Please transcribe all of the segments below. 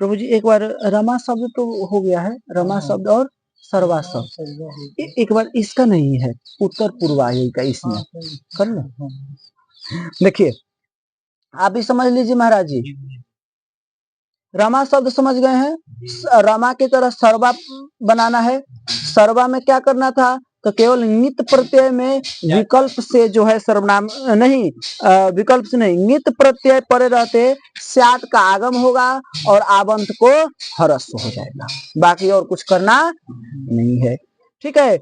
प्रभु जी एक बार रमा शब्द तो हो गया है, रमा शब्द और सर्वा शब्द, एक बार इसका नहीं है, उत्तर पूर्वायी का इसमें कर लो। देखिए आप भी समझ लीजिए महाराज जी, रमा शब्द समझ गए हैं, रमा की तरह सर्वा बनाना है। सर्वा में क्या करना था, तो केवल नित प्रत्यय में विकल्प से जो है सर्वनाम नहीं, विकल्प से नहीं, नित प्रत्यय परे रहते स्यात का आगम होगा और आबंत को हरस्व हो जाएगा, बाकी और कुछ करना नहीं है। ठीक है,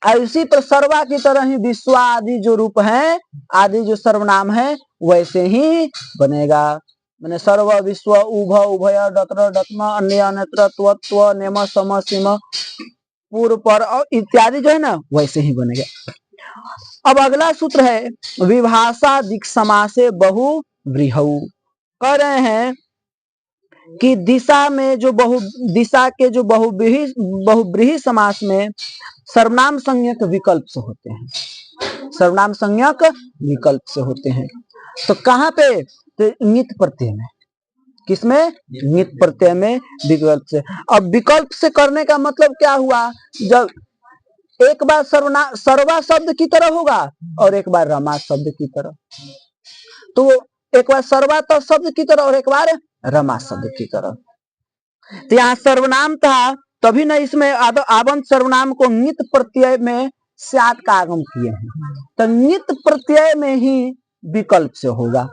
इसी पर सर्वा की तरह ही विश्व आदि जो रूप है, आदि जो सर्वनाम है वैसे ही बनेगा। मैंने सर्व विश्व उभ उभय डत्र डत्म अन्य अन्यत्र त्वत्व नेम सम सिम पूर्व पर इत्यादि जो है ना वैसे ही बनेगा। अब अगला सूत्र है विभाषा दिक् समासे बहु व्रीहौ। कह रहे हैं कि दिशा में जो दिशा के जो बहुव्रीहि समास में सर्वनाम संज्ञक विकल्प से होते हैं, सर्वनाम संज्ञक विकल्प से होते हैं। तो कहाँ पे, तो नित प्रत्यय में, किसमें, नित प्रत्यय में विकल्प से। अब विकल्प से करने का मतलब क्या हुआ, जब एक बार सर्वा शब्द की तरह होगा और एक बार रमा शब्द की तरह, तो एक बार सर्वा शब्द की तरह और एक बार रमा शब्द की तरह। तो यहाँ सर्वनाम था तभी न इसमें आबंत सर्वनाम को नित प्रत्यय में स्यात का आगम किए हैं, तो नित प्रत्यय में ही विकल्प से होगा,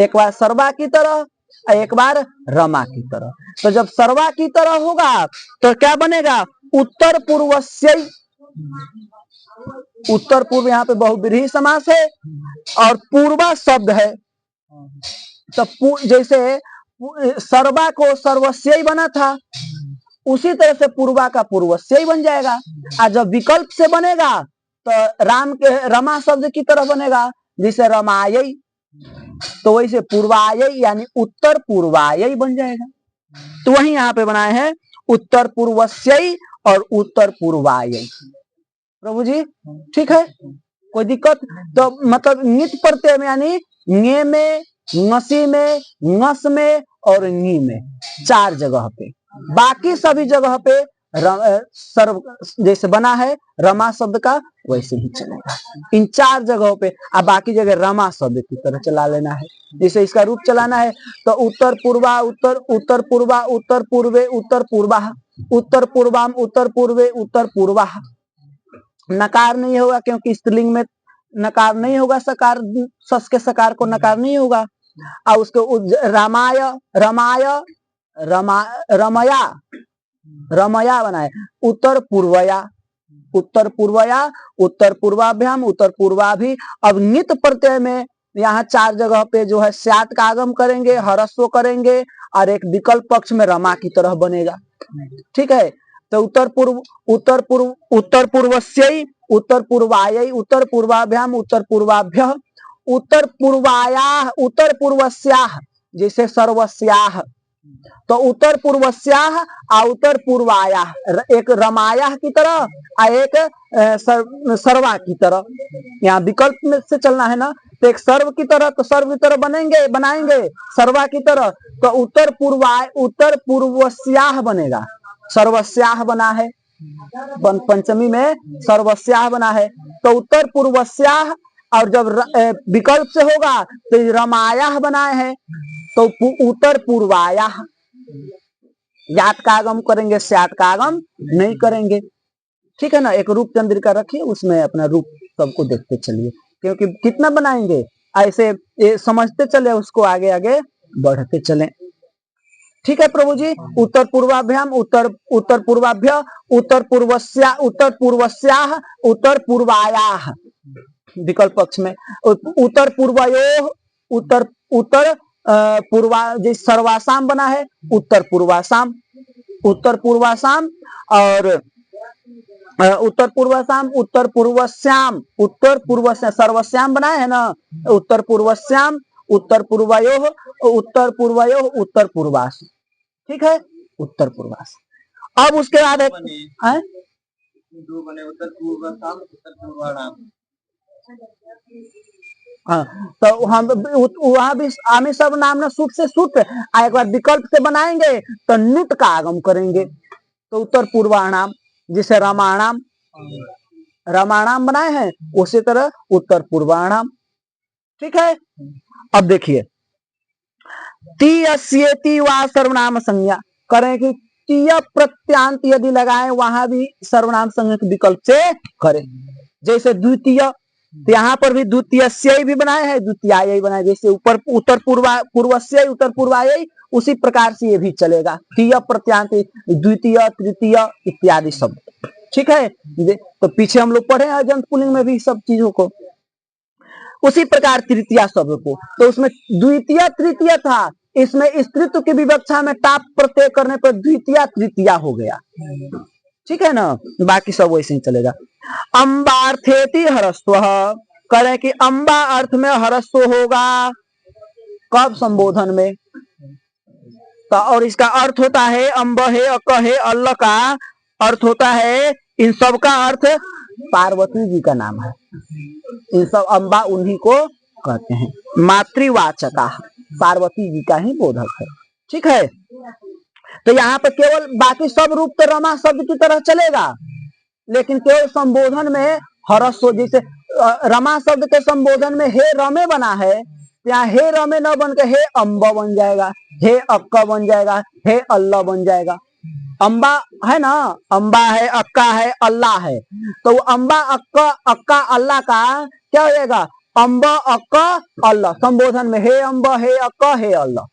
एक बार सर्वा की तरह एक बार रमा की तरह। तो जब सर्वा की तरह होगा तो क्या बनेगा, उत्तर पूर्वस्य, उत्तर पूर्व यहाँ पे बहुव्रीहि समास है और पूर्वा शब्द है, तो जैसे सर्वा को सर्वस्यई बना था उसी तरह से पूर्वा का पूर्वस्यई बन जाएगा। और जब विकल्प से बनेगा तो राम के रमा शब्द की तरह बनेगा, जिसे रमायई, तो वैसे पूर्वायई यानी उत्तर पूर्वायई बन जाएगा। तो वही यहाँ पे बनाए हैं उत्तर पूर्वस्यई और उत्तर पूर्वायई। प्रभु जी ठीक है, कोई दिक्कत, तो मतलब नित प्रत्यय में यानी ङे में, ङसी में, ङस में और ङी में, चार जगह पे, बाकी सभी जगह पे सर्व जैसे बना है रमा शब्द का वैसे ही चलेगा इन चार जगहों पे। अब बाकी जगह रमा शब्द की तरह चला लेना है। जैसे इसका रूप चलाना है तो उत्तर पूर्वा, उत्तर पूर्वा, उत्तर पूर्वे, उत्तर पूर्वा, उत्तर पूर्वाम, उत्तर पूर्वे, उत्तर पूर्वा। नकार नहीं होगा क्योंकि स्त्रीलिंग में नकार नहीं होगा, सकार सस के सकार को नकार नहीं होगा। और उसको रामाय, रमाय, रमया, रमया बनाए, उत्तर पूर्वया, उत्तर पूर्वया, उत्तर पूर्वाभ्याम, उत्तर पूर्वाभि। अब नित प्रत्यय में यहाँ चार जगह पे जो है स्यात का आगम करेंगे, हरस्व करेंगे और एक विकल्प पक्ष में रमा की तरह बनेगा। ठीक है, तो उत्तर पूर्वस्यई, उत्तर पूर्वायई, उत्तर पूर्वाभ्याम, उत्तर पूर्वाभ्य, उत्तर पूर्वायाः, उत्तर पूर्वस्याः, जैसे सर्वस्याः, तो उत्तर पूर्वस्याः और उत्तर पूर्वायाः, एक रमायाः की तरह और एक सर्वा की तरह। यहाँ विकल्प में से चलना है ना, तो एक सर्व की तरह तो सर्व की तरह बनाएंगे, सर्वा की तरह तो उत्तर पूर्वस्याः बनेगा, सर्वस्याः बना है, पंचमी में सर्वस्याः बना है, तो उत्तर पूर्वस्याः। और जब विकल्प से होगा तो रमायाः बनाए हैं, तो उत्तर पूर्वायाः। यात का आगम करेंगे, स्यात का आगम नहीं करेंगे। ठीक है ना, एक रूप चंद्रिका रखिए, उसमें अपना रूप सबको देखते चलिए, क्योंकि कितना बनाएंगे ऐसे समझते चले, उसको आगे आगे बढ़ते चले। ठीक है प्रभु जी, उत्तर पूर्वाभ्याम, उत्तर पूर्वाभ्य, उत्तर पूर्वस्याः, उत्तर पूर्वायाः विकल्प पक्ष में, उत्तर पूर्वयोः, उत्तर पूर्वा, जैसे सर्वासाम बना है, उत्तर पूर्वासाम, उत्तर पूर्वासाम और उत्तर पूर्वसाम, उत्तर पूर्वश्याम, उत्तर पूर्वश्याम, सर्वश्याम बनाए है ना, उत्तर पूर्वश्याम, उत्तर पूर्वयोः, उत्तर पूर्वयोः, उत्तर पूर्वास। ठीक है, उत्तर पूर्वास। अब उसके बाद दो बने, उत्तर पूर्वसाम, उत्तर पूर्वाणाम। हाँ, तो हम वहां भी आमी सब नाम न सूट से सूट एक बार विकल्प से बनाएंगे तो नुट का आगम करेंगे, तो उत्तर पूर्वाणाम जिसे रामाणाम रामाणाम बनाए हैं उसी तरह उत्तर पूर्वाणाम। ठीक है, अब देखिए ती वा सर्वनाम संज्ञा करें कि तीय प्रत्यांत यदि लगाए वहां भी सर्वनाम संज्ञा के विकल्प से करें, जैसे द्वितीय, तो यहाँ पर भी द्वितीय भी बनाए हैं द्वितीय बनाए, जैसे ऊपर उत्तर पूर्वस्य उत्तर पूर्वाय उसी प्रकार से ये भी चलेगा, तीय प्रत्यांत द्वितीय तृतीय इत्यादि शब्द। ठीक है, तो पीछे हम लोग पढ़े हैं अजंत पुल्लिंग में भी सब चीजों को, उसी प्रकार तृतीया शब्द को, तो उसमें द्वितीय तृतीय था, इसमें स्त्रीत्व की विवक्षा में टाप प्रत्यय करने पर द्वितीय तृतीया हो गया। ठीक है ना, बाकी सब वैसे ही चलेगा। अम्बार्थेति हरस्व करें कि अम्बा अर्थ में हरस्व होगा कब, संबोधन में, तो और इसका अर्थ होता है अम्ब है अक है अल्ल का अर्थ होता है, इन सब का अर्थ पार्वती जी का नाम है, इन सब अम्बा उन्हीं को कहते हैं, मातृवाचका पार्वती जी का ही बोधक है। ठीक है, तो यहाँ पर केवल बाकी सब रूप तो रमा शब्द की तरह चलेगा, लेकिन केवल संबोधन में हरस्व, जैसे रमा शब्द के संबोधन में हे रमे बना है, यहाँ हे रमे न बन के हे अम्बा बन जाएगा, हे अक्का बन जाएगा, हे अल्लाह बन जाएगा। अम्बा है ना, अम्बा है अक्का है अल्लाह है, तो अम्बा अक्का अल्लाह का क्या हो जाएगा, अम्बा अक्का अल्लाह, संबोधन में हे अम्बा हे अक्का हे अल्लाह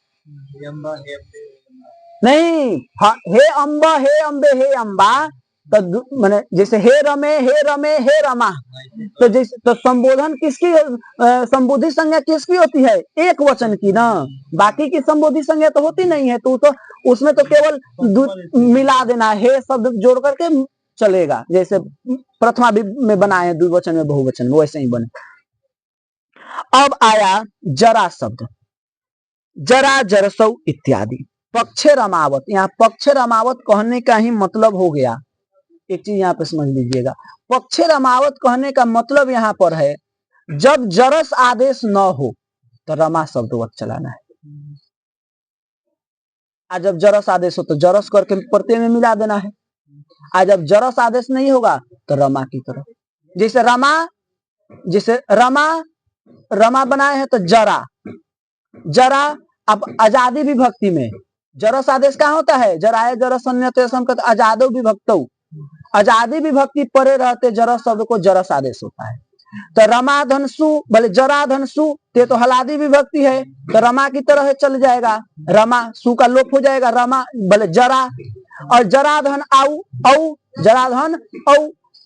नहीं, हे अम्बा हे अम्बे हे अम्बा, तो मैंने जैसे हे रमे हे रमा, तो जैसे तो संबोधन किसकी संबोधि संज्ञा किसकी होती है, एक वचन की ना, बाकी की संबोधि संज्ञा तो होती नहीं है, तो उसमें तो केवल मिला देना, हे शब्द जोड़ करके चलेगा, जैसे प्रथमा में बनाए हैं द्विवचन में बहुवचन में वैसे ही बने। अब आया जरा शब्द, जरा जरसौ इत्यादि, पक्षे रमावत, यहाँ पक्षे रमावत कहने का ही मतलब हो गया, एक चीज यहाँ पे समझ लीजिएगा, पक्षे रमावत कहने का मतलब यहाँ पर है जब जरस आदेश न हो तो रमा शब्दवत चलाना है, आज जब जरस आदेश हो तो जरस करके प्रत्यय में मिला देना है, आज जब जरस आदेश नहीं होगा तो रमा की तरफ, जैसे रमा बनाए हैं तो जरा, अब आजादी विभक्ति में जरस आदेश कहाँ होता है, जराए जरस आजादो विभक्तौ, आजादी विभक्ति परे रहते जरस शब्द को जरस आदेश होता है, तो रमा धनसु भले जरा धनसु ते तो हलादी विभक्ति है, तो रमा की तरह चल जाएगा, रमा सु का लोप हो जाएगा, रमा भले जरा, और जरा धन आउ औ जरा धन औ,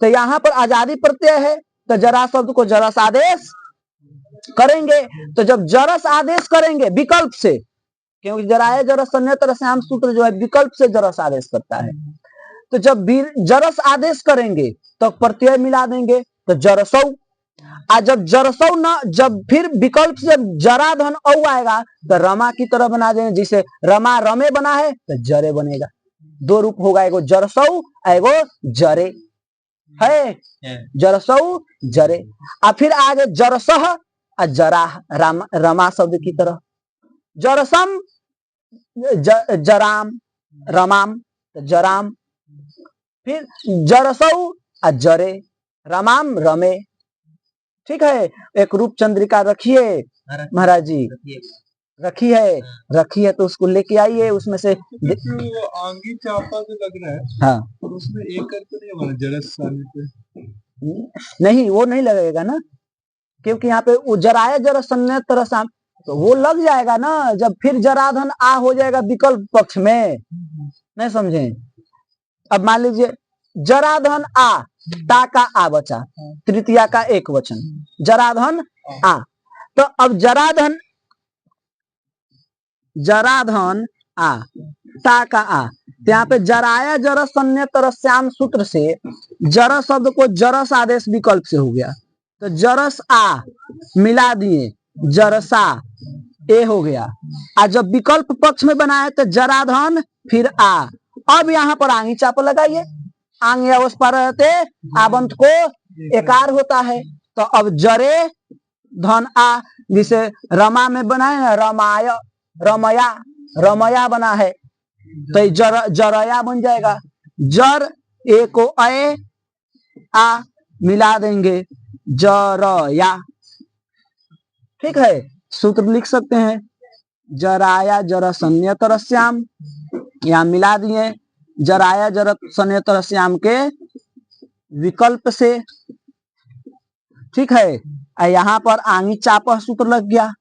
तो यहाँ पर आजादी प्रत्यय है तो जरा शब्द को जरस आदेश करेंगे, तो जब जरस आदेश करेंगे विकल्प से, क्योंकि जराए जरस अन्यत्र श्याम सूत्र जो है विकल्प से जरस आदेश करता है, तो जब जरस आदेश करेंगे तो प्रत्यय मिला देंगे तो जरसौ, जब जरसौ न, जब फिर विकल्प से जरा धन औ आएगा तो रमा की तरह बना देंगे, जिसे रमा रमे बना है तो जरे बनेगा, दो रूप होगा, एगो जरसौ एगो जरे है, जरसौ जरे, फिर आगे जरसह जरा रमा शब्द की तरह, जरसम जराम रमाम जराम, फिर जरसौ जरे रमाम रमे। ठीक है, एक रूप चंद्रिका रखिए महाराज जी, रखी है तो उसको लेके आइए, उसमें से आंगी चापा जो लग रहा है, हाँ, और उसमें एक तो नहीं बना जरस नहीं, वो नहीं लगेगा ना, क्योंकि यहाँ पे वो जराए जरस तरह तो वो लग जाएगा ना, जब फिर जराधन आ हो जाएगा विकल्प पक्ष में, नहीं समझे। अब मान लीजिए जराधन आ, ता का आ बचा, तृतीया का एक वचन, जराधन आ, तो अब जराधन आ, ता का आ, तो यहाँ पे जराया जरस तरस्याम सूत्र से जरस शब्द को जरस आदेश विकल्प से हो गया, तो जरस आ मिला दिए जरसा ए हो गया, आज जब विकल्प पक्ष में बनाए तो जराधन फिर आ, अब यहाँ पर आंगी चाप लगाइए, आंग अवस्पा रहते आबंत को एकार होता है, तो अब जरे धन आ, जिसे रमा में बना है ना, रमाय रमया रमया बना है, तो जरया बन जाएगा। जर ए को अय आ मिला देंगे, जरया। ठीक है, सूत्र लिख सकते हैं, जराया जर सन्यतरस्याम, यहां मिला दिए जराया जर सन्यतरस्याम के विकल्प से। ठीक है, यहाँ पर आंगी चाप सूत्र लग गया,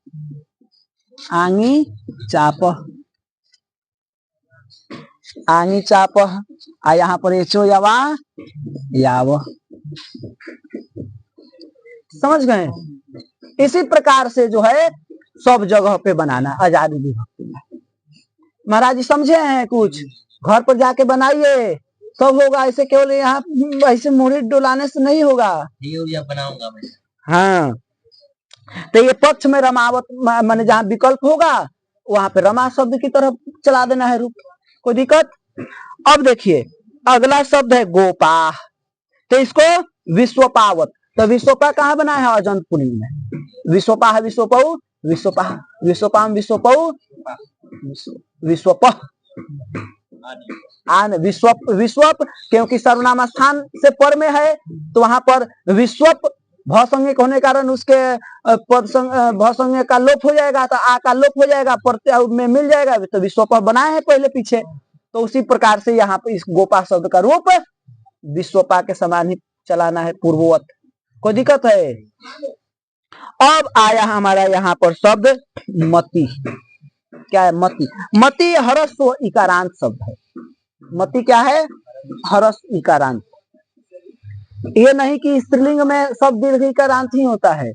आंगी चाप, आंगी चाप, यहाँ पर एचो यावा याव। समझ गए? इसी प्रकार से जो है सब जगह पे बनाना आजादी विभक्ति में। महाराज जी समझे हैं? कुछ घर पर जाके बनाइए, सब होगा। ऐसे केवल यहाँ ऐसे मुड़ी डुलाने से नहीं होगा। बनाऊंगा मैं। हाँ, तो ये पक्ष में रमावत माने जहाँ विकल्प होगा वहां पे रमा शब्द की तरफ चला देना है रूप, कोई दिक्कत? अब देखिए अगला शब्द है गोपा, तो इसको विश्वपावत, तो विश्वपा कहाँ बना है? अजंत पुलिंग में। विश्वपा है विश्वपऊ, विश्वपा विश्वपाम विश्वपऊ विश्वप आन विश्वप, विश्वप क्योंकि सर्वनाम स्थान से पर में है तो वहां पर विश्वप भसंज्ञक होने कारण उसके पद भसंज्ञक का लोप हो जाएगा, तो आ का लोप हो जाएगा, प्रत्यय में मिल जाएगा, तो विश्वप बनाए हैं पहले पीछे। तो उसी प्रकार से यहाँ पे इस गोपा शब्द का रूप विश्वपा के समान ही चलाना है, पूर्ववत। कोई दिक्कत है? अब आया हमारा यहाँ पर शब्द मति। क्या है मति? मति हरस्व इकारांत शब्द है। मति क्या है? हरस्व इकारांत। ये नहीं कि स्त्रीलिंग में सब दीर्घ इकारांत ही होता है,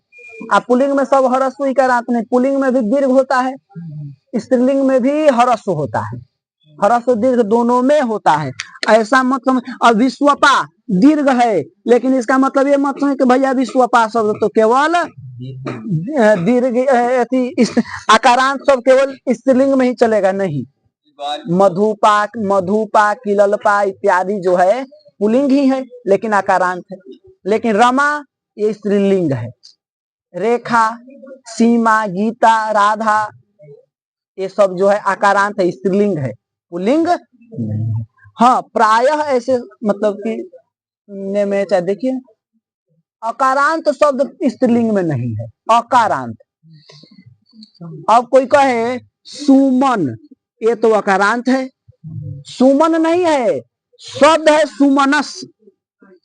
आप पुल्लिंग में सब हरस्व इकारांत नहीं, पुल्लिंग में भी दीर्घ होता है, स्त्रीलिंग में भी हरस्व होता है, हरस्व दीर्घ दोनों में होता है। ऐसा मतलब अब विश्वपा दीर्घ है, लेकिन इसका मतलब ये मत है कि भैया विश्वपा शब्द तो केवल दीर्घ आकारांत शब्द केवल स्त्रीलिंग में ही चलेगा, नहीं। मधुपा मधुपा किललपा इत्यादि जो है पुल्लिंग ही है लेकिन आकारांत है। लेकिन रमा ये स्त्रीलिंग है, रेखा सीमा गीता राधा ये सब जो है आकारांत है, स्त्रीलिंग है, पुल्लिंग नहीं है। हाँ प्रायः ऐसे मतलब कि में चाहे देखिए अकारांत शब्द स्त्रीलिंग में नहीं है, अकारांत। अब कोई कहे सुमन, ये तो अकारांत है, सुमन नहीं है, शब्द है सुमनस,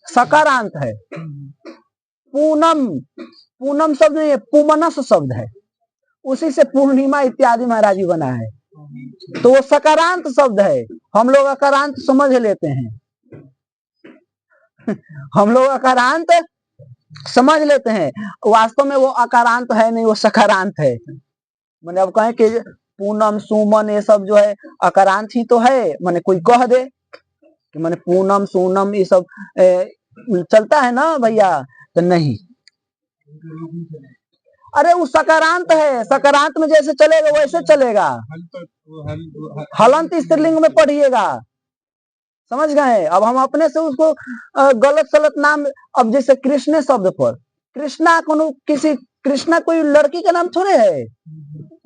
सकारांत है। पूनम, पूनम शब्द नहीं है, पुमनस शब्द है, उसी से पूर्णिमा इत्यादि महाराज जी बना है, तो वो सकारांत शब्द है। हम लोग अकारांत समझ लेते हैं, हम लोग अकारांत समझ लेते हैं, वास्तव में वो अकारांत है नहीं, वो सकारांत है। मैंने अब कहें कि पूनम सुमन ये सब जो है अकारांत ही तो है, मैंने कोई कह दे कि मैंने पूनम सोनम ये सब चलता है ना भैया, तो नहीं, अरे वो सकारांत है, सकारांत में जैसे चलेगा वैसे चलेगा। हलंत स्त्रीलिंग में पढ़िएगा, समझ गए? अब हम अपने से उसको गलत सलत नाम, अब जैसे कृष्ण शब्द पर कृष्णा को किसी, कृष्णा कोई लड़की का नाम थोड़े है,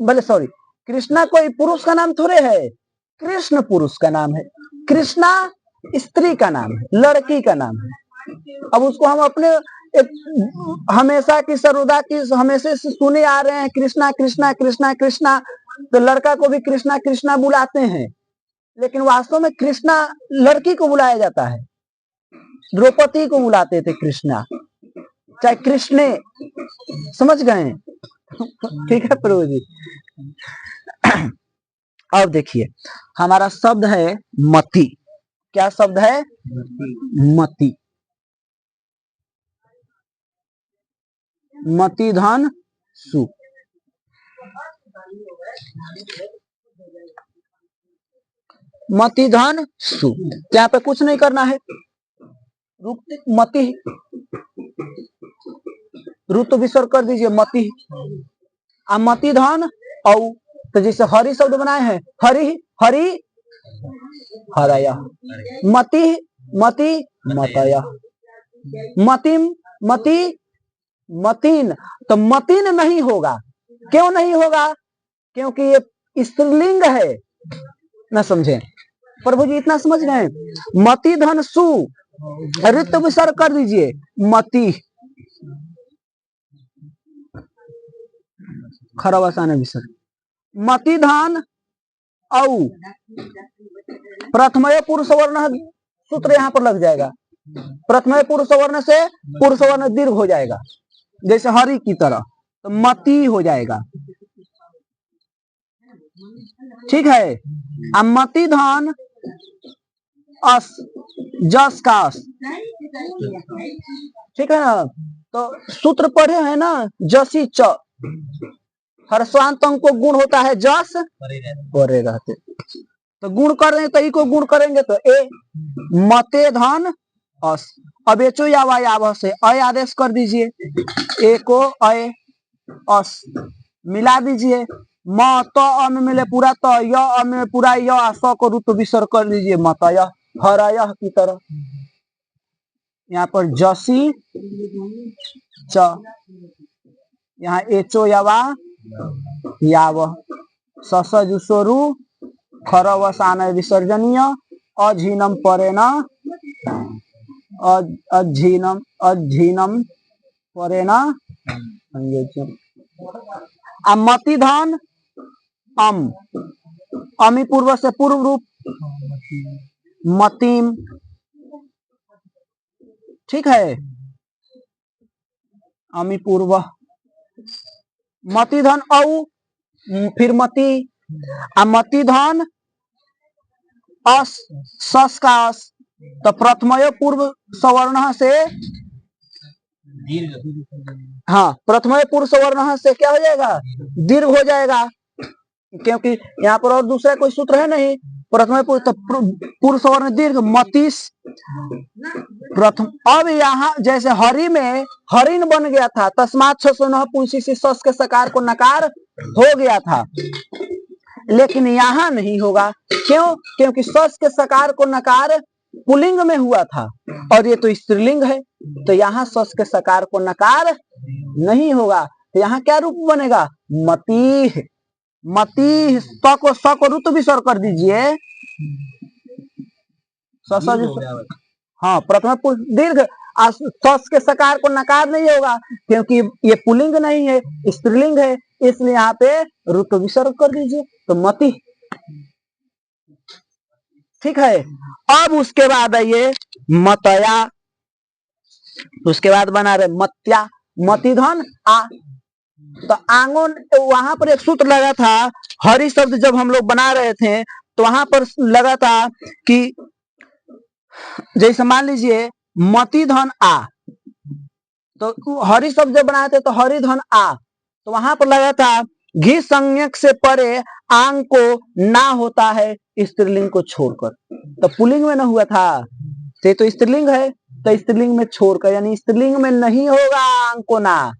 भले सॉरी कृष्णा कोई पुरुष का नाम थोड़े है, कृष्ण पुरुष का नाम है, कृष्णा स्त्री का नाम है, लड़की का नाम है। अब उसको हम अपने हमेशा की सर्वदा की हमेशा से सुने आ रहे हैं कृष्णा कृष्णा कृष्णा कृष्णा, तो लड़का को भी कृष्णा कृष्णा बुलाते हैं, लेकिन वास्तव में कृष्णा लड़की को बुलाया जाता है, द्रौपदी को बुलाते थे कृष्णा, चाहे कृष्णे, समझ गए? ठीक है प्रभु जी। अब देखिए हमारा शब्द है मति। क्या शब्द है? मति। मति धन सु, मति धन सु, यहाँ पे कुछ नहीं करना है, मति रुत विसर्ग कर दीजिए, मति मति धन औ, तो जैसे हरि शब्द बनाए हैं, हरि हरि हरय, मति मति मतय, मतिम मति मतीन, तो मतीन नहीं होगा। क्यों नहीं होगा? क्योंकि ये स्त्रीलिंग है। न समझे प्रभु जी, इतना समझ रहे हैं। मति धन सु, रित विसर्ग कर दीजिए, मति खराब आसान विसर्ग, मति धन औ, प्रथमय पुरुष वर्ण सूत्र यहाँ पर लग जाएगा। प्रथमय पुरुष वर्ण से पुरुष वर्ण दीर्घ हो जाएगा, जैसे हरि की तरह, तो मति हो जाएगा। ठीक है। मति धन अस, जस का अस, ठीक है ना। तो सूत्र पढ़े हैं ना, जसी च, हर्षवांत अंक को गुण होता है जस, परे रहते, तो गुण कर रहे हैं, तो ई को गुण करेंगे तो ए, मते धन अस। अब एचो या वायाव से अय आदेश कर दीजिए, ए को अय अस मिला दीजिए, म तो अ में मिले पूरा, तो य अ में पूरा, य स को रुत विसर्ग कर दीजिए, मतय हरय की तरह। यहाँ पर जसी च, यहाँ एचो यावा याव, ससजुसोरु खरवसान विसर्जनीय, अझीनम परेण, अझीनम अझीनम परेण। मति धन अम, अमी पूर्व से पूर्व रूप मतीम, ठीक है। अमी पूर्व, मति धन औ, फिर मति, मति धन अस, सस का अस, तो प्रथमय पूर्व सवर्ण से, हाँ, प्रथमय पूर्व सवर्ण से क्या हो जाएगा? दीर्घ हो जाएगा, क्योंकि यहाँ पर और दूसरा कोई सूत्र है नहीं। प्रथम पूर्व सवर्ण दीर्घ, मतीस प्रथम। अब यहाँ जैसे हरि में हरिन बन गया था, तस्मात पुंसी से सस के सकार को नकार हो गया था, लेकिन यहाँ नहीं होगा। क्यों? क्योंकि सस के सकार को नकार पुल्लिंग में हुआ था और ये तो स्त्रीलिंग है, तो यहाँ सस के सकार को नकार नहीं होगा। तो यहाँ क्या रूप बनेगा? मती। मती स को रुत विसर्ग कर दीजिए, हाँ, प्रथम दीर्घ, सस के सकार को नकार नहीं होगा, क्योंकि ये पुल्लिंग नहीं है, स्त्रीलिंग है, इसलिए यहाँ पे रुत विसर्ग कर दीजिए, तो मति। ठीक है। अब उसके बाद आइए मतया, उसके बाद बना रहे मत्या, मतिधन आ। तो आंगन, वहां पर एक सूत्र लगा था, हरि शब्द जब हम लोग बना रहे थे तो वहां पर लगा था कि जैसे मान लीजिए मति धन आ, तो हरि शब्द जब बनाए थे तो हरि धन आ, तो वहां पर लगा था घी संज्ञक से परे आंग को ना होता है स्त्रीलिंग को छोड़कर, तो पुल्लिंग में ना हुआ था, तो स्त्रीलिंग है, तो स्त्रीलिंग में छोड़कर, यानी स्त्रीलिंग में नहीं होगा आंग को ना।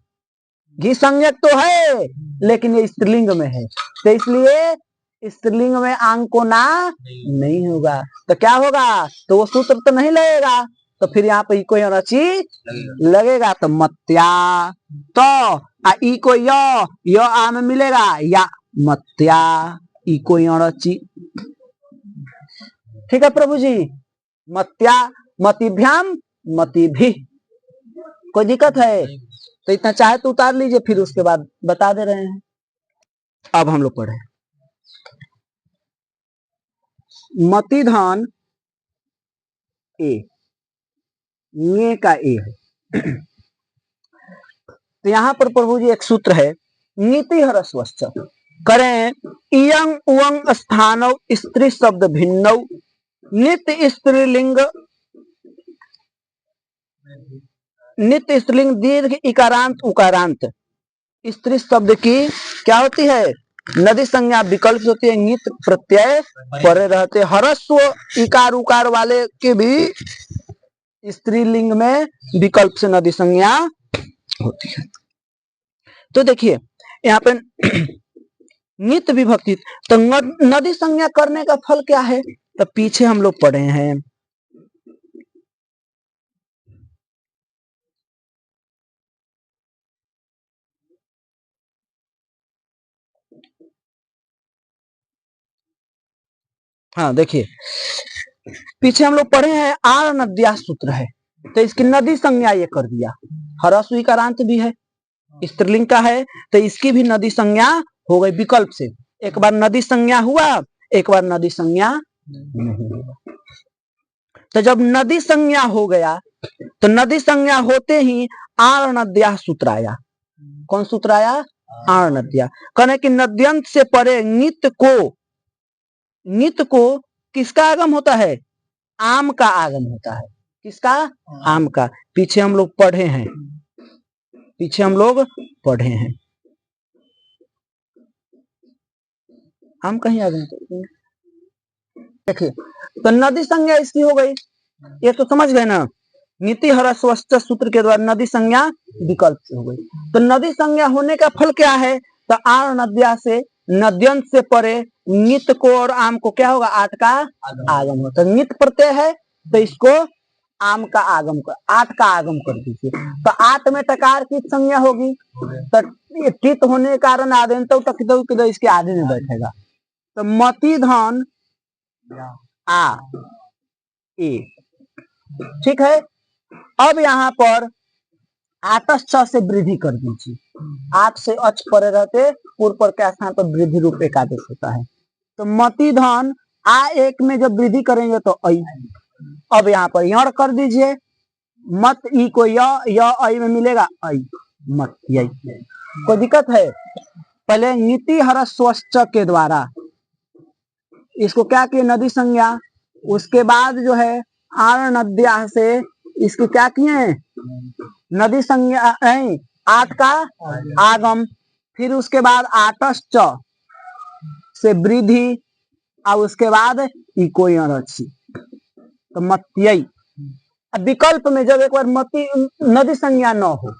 घी संज्ञक तो है लेकिन ये स्त्रीलिंग में है, तो इसलिए स्त्रीलिंग में आंग को ना नहीं होगा, तो क्या होगा? तो वो सूत्र तो नहीं लगेगा, तो फिर यहाँ पे कोई रची लगेगा, तो मत्या, तो ई को य आ में मिलेगा, या मत्या ई को रची। ठीक है प्रभु जी, मत्या, मतिभ्याम, मतिभि। कोई दिक्कत है तो इतना चाहे तो उतार लीजिए, फिर उसके बाद बता दे रहे हैं। अब हम लोग पढ़े मतिधान ए, ये का ए है। तो यहाँ पर प्रभु जी एक सूत्र है, नीति हरस्वश्च, करें इयं उवं स्थानौ स्त्री शब्द भिन्नौ, नित्य स्त्रीलिंग, नित्य स्त्रीलिंग दीर्घ इकारांत उकारांत, स्त्री शब्द की क्या होती है? नदी संज्ञा विकल्प होती है, नित्य प्रत्यय परे रहते, हरस्व इकार उकार वाले के भी स्त्रीलिंग में विकल्प से नदी संज्ञा होती है। तो देखिए यहाँ पे नित्य विभक्ति, तो नदी संज्ञा करने का फल क्या है? तो पीछे हम लोग पढ़े हैं, हाँ देखिए, पीछे हम लोग पढ़े हैं आर नद्या सूत्र है, तो इसकी नदी संज्ञा ये कर दिया। हरस्व इकारांत भी है, स्त्रीलिंग का है, तो इसकी भी नदी संज्ञा हो गई विकल्प से। एक बार नदी संज्ञा हुआ, एक बार नदी संज्ञा नहीं हुआ। तो जब नदी संज्ञा हो गया, तो नदी संज्ञा होते ही आर नद्या सूत्र आया। कौन सूत्र आया? आर नद्या। कहने कि नद्यंत से परे नित्य को किसका आगम होता है? आम का आगम होता है। किसका? आम का। पीछे हम लोग पढ़े हैं, आम कहीं आगम। देखिए, तो नदी संज्ञा इसकी हो गई, ये तो समझ गए ना। नीति ह्रस्व सूत्र के द्वारा नदी संज्ञा विकल्प से हो गई। तो नदी संज्ञा होने का फल क्या है? तो आर नद्या से नद्यंत से परे नित को और आम को क्या होगा? आठ का आगम होता है। नित प्रत्यय है तो इसको आम का आगम कर, आठ का आगम कर दीजिए। तो आठ में टकार की संज्ञा होगी, तो टित होने के कारण आदेंत तो इसके आगे में बैठेगा। तो मति धन आ ए, ठीक है। अब यहाँ पर आटस छ से वृद्धि कर दीजिए। 8 से अच परे रहते पूर्व पर के स्थान पर वृद्धि रूप एकादेश होता है। तो मति धन आ एक में जब वृद्धि करेंगे तो ऐ। अब यहाँ पर यण कर दीजिए, मत ई को य ऐ में मिलेगा ऐ, मत यही। कोई दिक्कत है? पहले नीति ह्रस्व के द्वारा इसको क्या किए? नदी संज्ञा। उसके बाद जो है आर नद्या से इसकी क्या किए? नदी संज्ञा नहीं, आठ का आगम। फिर उसके बाद आटस च से वृद्धि, और उसके बाद इको रची, तो मत्यई। विकल्प में जब एक बार मति नदी संज्ञा न हो,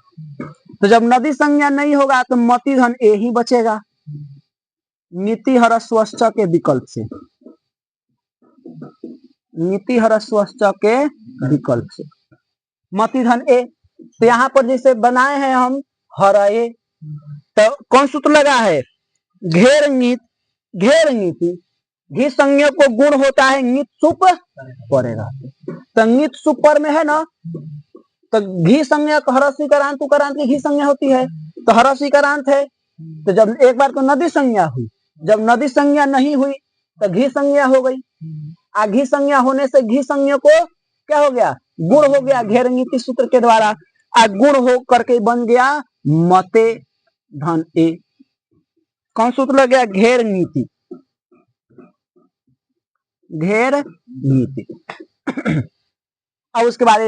तो जब नदी संज्ञा नहीं होगा तो मति धन ए ही बचेगा नीति ह्रस्व के विकल्प से। नीति ह्रस्व के विकल्प से मति धन ए। तो यहाँ पर जैसे बनाए हैं हम हरए, तो कौन सूत्र लगा है? घेर नीत, घेर नीति। घी संज्ञा को गुण होता है नित सुप पड़ेगा, तो नित सुप पर में है ना, तो घी संज्ञा हरस्वी करांत की घी संज्ञा होती है, तो हरस्वी करांत है। तो जब एक बार तो नदी संज्ञा हुई, जब नदी संज्ञा नहीं हुई तो घी संज्ञा हो गई। आ घी संज्ञा होने से घी संज्ञा को क्या हो गया? गुण हो गया घेर नीति सूत्र के द्वारा। आ गुण हो करके बन गया मते धन ए। कौन सूत्र लग गया? घेर नीति, घेर नीति। और उसके बाद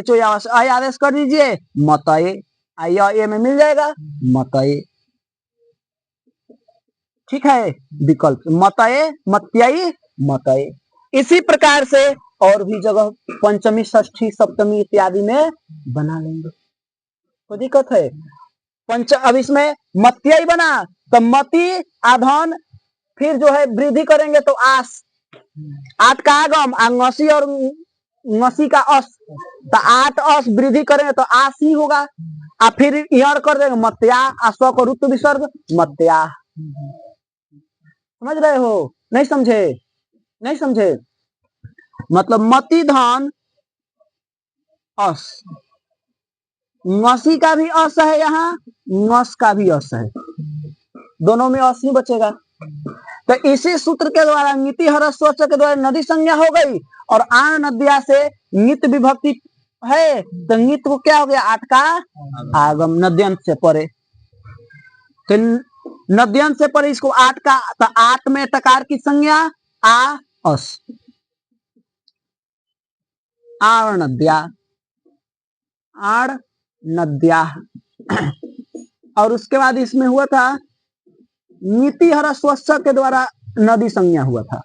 आदेश कर दीजिए मतये, ए में मिल जाएगा मतये, ठीक है। विकल्प मतये, मत्ययी, मतये। इसी प्रकार से और भी जगह पंचमी षष्ठी सप्तमी इत्यादि में बना लेंगे, कोई दिक्कत है? अब इसमें मत्ययी बना तो मति आधन, फिर जो है वृद्धि करेंगे तो आस, आठ का आगम, ngसी और ngसी का अस, तो आठ अस वृद्धि करेंगे तो आस ही होगा। और फिर यण कर देंगे मत्या, स्व को ऋतु विसर्ग मत्या। समझ रहे हो? नहीं समझे? नहीं समझे? मतलब मति धन अस, ngसी का भी अस है, यहाँ ngस का भी अस है, दोनों में अस ही बचेगा। तो इसी सूत्र के द्वारा नीति ह्रस्व के द्वारा नदी संज्ञा हो गई, और आन नद्या से नित विभक्ति है, तो नित को क्या हो गया? आठ का आगम नद्यंत से परे। तो नद्यंत से परे इसको आठ का, तो आठ में टकार की संज्ञा आ अस, आर नद्या, आर नद्या। और उसके बाद इसमें हुआ था नीति ह्रस्व के द्वारा नदी संज्ञा हुआ था,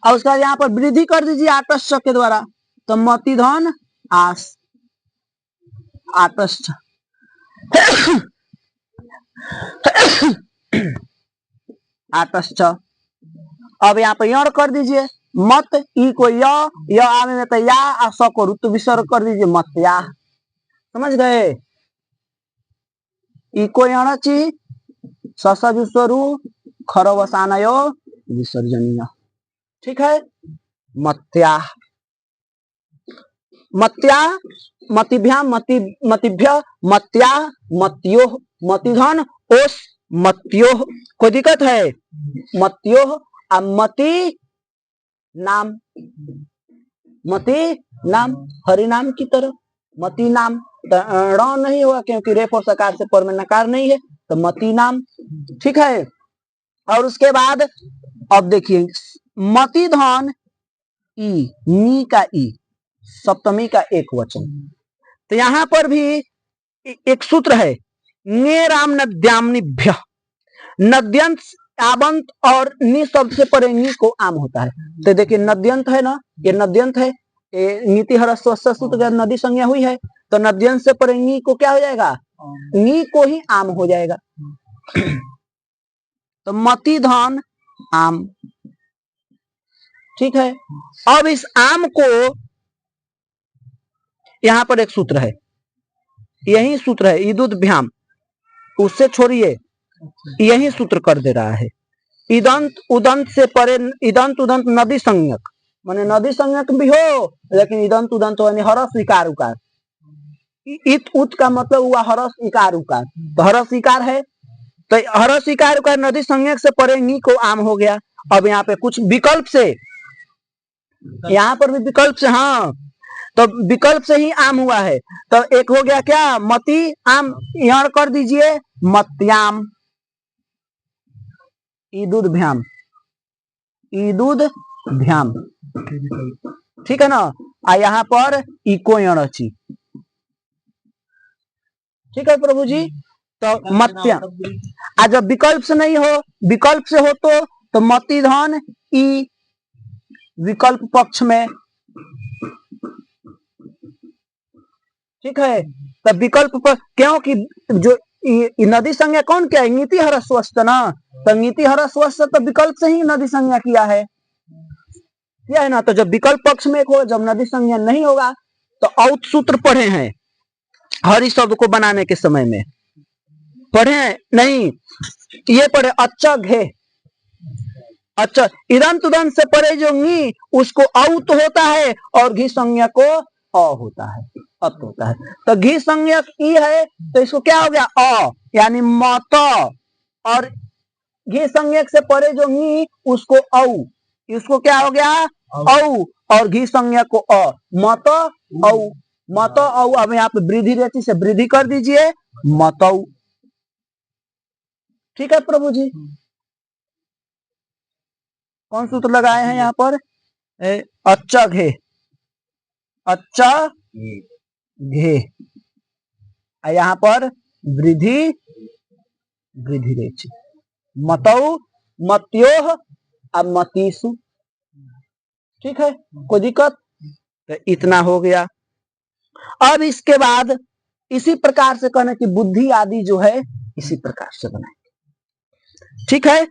और उसका यहाँ पर वृद्धि कर दीजिए आटस के द्वारा, तो मति धन आस, आटस आटस। अब यहाँ पर यण कर दीजिए, मत ई को य आने में तो या, आ स को ऋतु विसर्ग कर दीजिए मत्या। समझ गए? इको यणची ससजुस्वरु खरवसानयो विसर्जनीय। ठीक है। मत्या, मत्या, मतिभ्याम, मतिभ्य, मत्या, मत्यो, मतिधन, ओस, मत्यो। कोई दिक्कत है? मत्यो, मति नाम, मति नाम, हरि नाम की तरह मति नाम। ण नहीं होगा क्योंकि रेफ और सकार से पर में नकार नहीं है, तो मति नाम। ठीक है। और उसके बाद अब देखिए मतिधन ई, नी का ई, सप्तमी का एक वचन। तो यहां पर भी एक सूत्र है, ने राम नद्यामनिभ्य। नद्यंत आबंत और नि शब्द से परे नी को आम होता है। तो देखिए नद्यंत है ना, ये नद्यंत है, नीति हरस्व सूत्र का नदी संज्ञा हुई है, तो नद्यंत से परे नी को क्या हो जाएगा? नी को ही आम हो जाएगा। तो मतिधन आम। ठीक है। अब इस आम को यहां पर एक सूत्र है, यही सूत्र है ईदुद भ्याम, उससे छोड़िए, यही सूत्र कर दे रहा है। इदंत उदंत से परे, इदंत उदंत नदी संज्ञक, माने नदी संज्ञक भी हो लेकिन इदंत उदंत हो, यानी हरस इकार उकार। इत उत का मतलब हुआ हरस इकार उकार, तो हरस इकार है, तो हरस इकार उकार नदी संज्ञक से परे नी को आम हो गया। अब यहाँ पे कुछ विकल्प से, यहाँ पर भी विकल्प से, हाँ, तो विकल्प से ही आम हुआ है। तो एक हो गया क्या? मति आम, यहाँ कर दीजिए मत्याम, ईदुद भ्याम, ईदुद भ्याम। ठीक है ना। यहाँ पर इको यणची। ठीक है प्रभु जी। तो मत्याम, जब विकल्प से नहीं हो, विकल्प से हो तो मतिधन ई, विकल्प पक्ष में। ठीक है। तब विकल्प पर, क्योंकि जो नदी संज्ञा कौन क्या है? नीति हरस्वस्थ ना, तो नीति हरस्वस्थ तो विकल्प से ही नदी संज्ञा किया है ना। तो जब विकल्प पक्ष में हो, जब नदी संज्ञा नहीं होगा, तो औत सूत्र पढ़े हैं हरि शब्द को बनाने के समय में, पढ़े हैं नहीं? ये पढ़े अच्छा घे, अच्छा इदंत उदंत से परे जो नी, उसको औत होता है और घी संज्ञा को अ होता है, अत होता है। तो घी संज्ञक ई है, तो इसको क्या हो गया? अ, यानी मत। और घी संज्ञक से परे जो नी, उसको औ, इसको क्या हो गया? औ। और घी संज्ञक को अ, मत औ, मत औ। अब यहाँ पे वृद्धि रहती से वृद्धि कर दीजिए, मतौ। ठीक है प्रभु जी। कौन सूत्र लगाए हैं यहाँ पर? अच्छा घे, अच्छा घे, यहाँ पर वृद्धि, वृद्धि रेची, मतौ, मत्योह, अब मतीसु। ठीक है, कोई दिक्कत? तो इतना हो गया। अब इसके बाद इसी प्रकार से कहना कि बुद्धि आदि जो है इसी प्रकार से बनाएंगे। ठीक है।